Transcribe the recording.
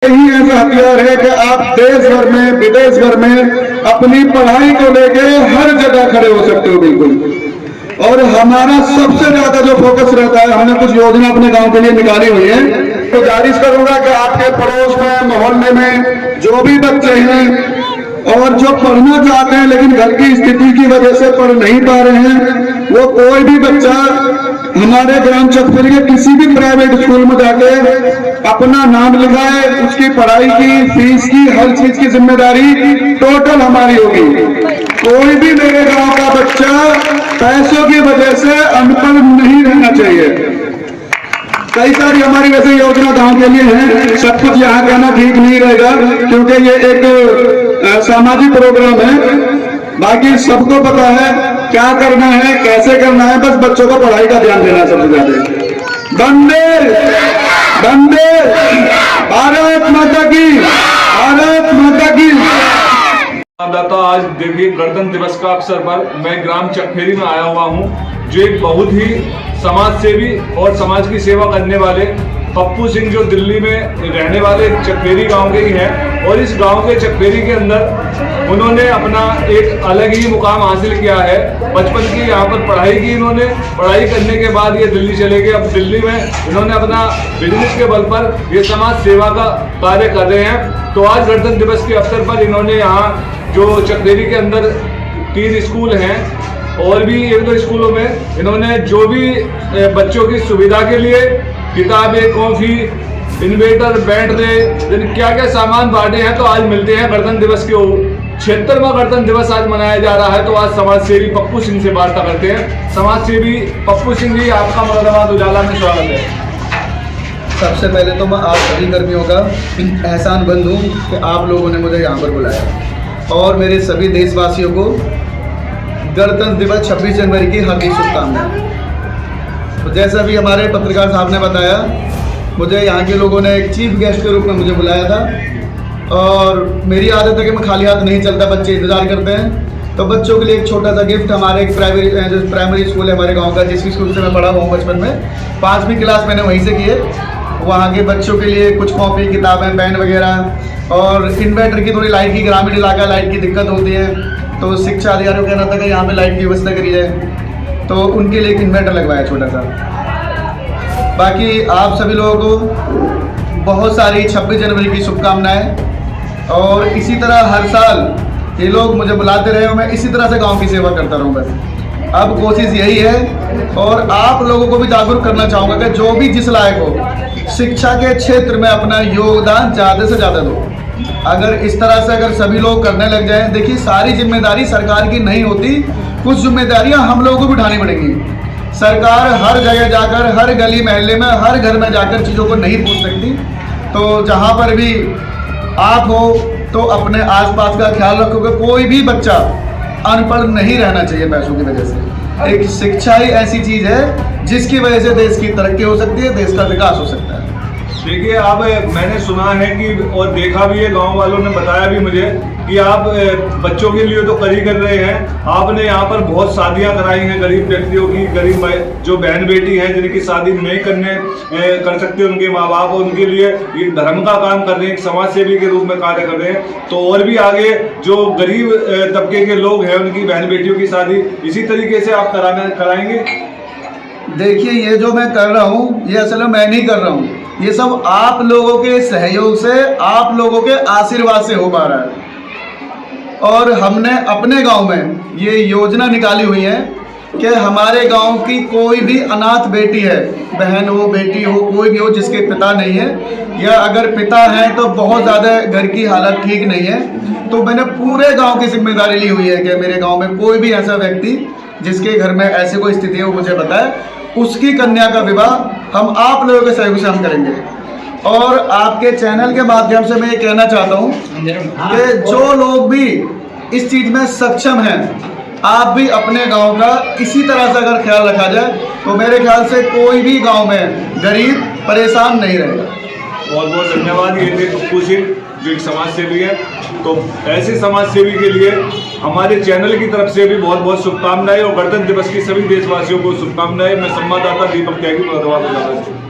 यही ऐसा हथियार है कि आप देश भर में विदेश भर में अपनी पढ़ाई को लेके हर जगह खड़े हो सकते हो बिल्कुल। और हमारा सबसे ज्यादा जो फोकस रहता है, हमने कुछ योजना अपने गांव के लिए निकाली हुई है, तो गुजारिश करूंगा कि आपके पड़ोस में मोहल्ले में जो भी बच्चे हैं और जो पढ़ना चाहते हैं लेकिन घर की स्थिति की वजह से पढ़ नहीं पा रहे हैं, वो कोई भी बच्चा हमारे ग्राम चकफेरी के किसी भी प्राइवेट स्कूल में जाके अपना नाम लिखाए, उसकी पढ़ाई की, फीस की, हर चीज की जिम्मेदारी टोटल हमारी होगी। कोई भी मेरे गांव का बच्चा पैसों की वजह से अनपढ़ नहीं रहना चाहिए। कई सारी हमारी वैसे योजना गांव के लिए है, सब कुछ यहाँ कहना ठीक नहीं रहेगा क्योंकि ये एक सामाजिक प्रोग्राम है। बाकी सबको पता है क्या करना है, कैसे करना है, बस बच्चों को पढ़ाई का ध्यान देना सबसे ज्यादा। वंदे वंदे भारत माता की, भारत माता की। आज देखिए गणतंत्र दिवस का अवसर पर मैं ग्राम चकफेरी में आया हुआ हूं, जो एक बहुत ही समाज सेवी और समाज की सेवा करने वाले पप्पू सिंह, जो दिल्ली में रहने वाले चकफेरी गांव के ही हैं। और इस गांव के चकफेरी के अंदर उन्होंने अपना एक अलग ही मुकाम हासिल किया है। बचपन की यहाँ पर पढ़ाई की इन्होंने, पढ़ाई करने के बाद ये दिल्ली चले गए। अब दिल्ली में इन्होंने अपना बिजनेस के बल पर ये समाज सेवा का कार्य कर रहे हैं। तो आज गणतंत्र दिवस के अवसर पर इन्होंने यहाँ जो चकफेरी के अंदर 3 स्कूल हैं और भी 1-2 स्कूलों में इन्होंने जो भी बच्चों की सुविधा के लिए किताबें, कॉफी, इन्वेटर, बैटरी, क्या क्या सामान बांटे हैं। तो आज मिलते हैं गणतंत्र दिवस के 76वां गणतंत्र दिवस आज मनाया जा रहा है। तो आज समाज सेवी पप्पू सिंह से वार्ता करते हैं। समाज सेवी पप्पू सिंह जी, आपका मुरादाबाद उजाला में स्वागत है। सबसे पहले तो मैं आप सभी कर्मियों का एहसानमंद हूँ कि आप लोगों ने मुझे यहाँ पर बुलाया और मेरे सभी देशवासियों को गणतंत्र दिवस 26 जनवरी की हार्दिक शुभकामनाएं। तो जैसा भी हमारे पत्रकार साहब ने बताया, मुझे यहाँ के लोगों ने एक चीफ गेस्ट के रूप में मुझे बुलाया था और मेरी आदत है कि मैं खाली हाथ नहीं चलता, बच्चे इंतजार करते हैं। तो बच्चों के लिए एक छोटा सा गिफ्ट, हमारे एक प्राइमरी स्कूल है हमारे गांव का, जिस स्कूल से मैं पढ़ा हुआ हूँ बचपन में, 5वीं क्लास मैंने वहीं से की है। वहाँ के बच्चों के लिए कुछ कॉपी, किताबें, पेन वगैरह और इन्वर्टर की, थोड़ी लाइट की, ग्रामीण इलाका लाइट की दिक्कत होती है, तो शिक्षा अधिकारियों का कहना था कि यहाँ पे लाइट की व्यवस्था करी जाए, तो उनके लिए एक इन्वर्टर लगवाया छोटा सा। बाकी आप सभी लोगों को बहुत सारी 26 जनवरी की शुभकामनाएं। और इसी तरह हर साल ये लोग मुझे बुलाते रहे और मैं इसी तरह से गांव की सेवा करता रहूँ बस। अब कोशिश यही है और आप लोगों को भी जागरूक करना चाहूँगा कि जो भी जिस लायक हो, शिक्षा के क्षेत्र में अपना योगदान ज़्यादा से ज़्यादा दो। अगर इस तरह से अगर सभी लोग करने लग जाएं, देखिए सारी जिम्मेदारी सरकार की नहीं होती, कुछ जिम्मेदारियां हम लोगों को भी उठानी पड़ेंगी। सरकार हर जगह जाकर, हर गली मोहल्ले में, हर घर में जाकर चीज़ों को नहीं पूछ सकती। तो जहां पर भी आप हो तो अपने आसपास का ख्याल रखोगे, कोई भी बच्चा अनपढ़ नहीं रहना चाहिए पैसों की वजह से। एक शिक्षा ही ऐसी चीज़ है जिसकी वजह से देश की तरक्की हो सकती है, देश का विकास हो सकता है। देखिए, अब मैंने सुना है कि और देखा भी है, गांव वालों ने बताया भी मुझे कि आप बच्चों के लिए तो कर ही कर रहे हैं। आपने यहाँ पर बहुत शादियां कराई हैं गरीब व्यक्तियों की, गरीब जो बहन बेटी हैं जिनकी शादी नहीं कर सकते उनके माँ बाप, उनके लिए एक धर्म का काम कर रहे हैं, एक समाज सेवी के रूप में कार्य कर रहे हैं। तो और भी आगे जो गरीब तबके के लोग हैं उनकी बहन बेटियों की शादी इसी तरीके से आप कराएंगे? देखिए, ये जो मैं कर रहा हूँ ये असल में मैं नहीं कर रहा हूँ, ये सब आप लोगों के सहयोग से, आप लोगों के आशीर्वाद से हो पा रहा है। और हमने अपने गांव में ये योजना निकाली हुई है कि हमारे गांव की कोई भी अनाथ बेटी है, बहन हो, बेटी हो, कोई भी हो जिसके पिता नहीं है, या अगर पिता है तो बहुत ज़्यादा घर की हालत ठीक नहीं है, तो मैंने पूरे गांव की जिम्मेदारी ली हुई है कि मेरे गाँव में कोई भी ऐसा व्यक्ति जिसके घर में ऐसी कोई स्थिति है वो मुझे बताए, उसकी कन्या का विवाह हम आप लोगों के सहयोग से हम करेंगे। और आपके चैनल के माध्यम से मैं ये कहना चाहता हूँ कि जो लोग भी इस चीज़ में सक्षम हैं, आप भी अपने गांव का इसी तरह से अगर ख्याल रखा जाए तो मेरे ख्याल से कोई भी गांव में गरीब परेशान नहीं रहेगा। बहुत बहुत धन्यवाद। ये थे पप्पू सिंह जो एक समाज सेवी है। तो ऐसे समाज सेवी के लिए हमारे चैनल की तरफ से भी बहुत बहुत शुभकामनाएं और गणतंत्र दिवस की सभी देशवासियों को शुभकामनाएं। मैं संवाददाता दीपक त्यागी, मुरादाबाद।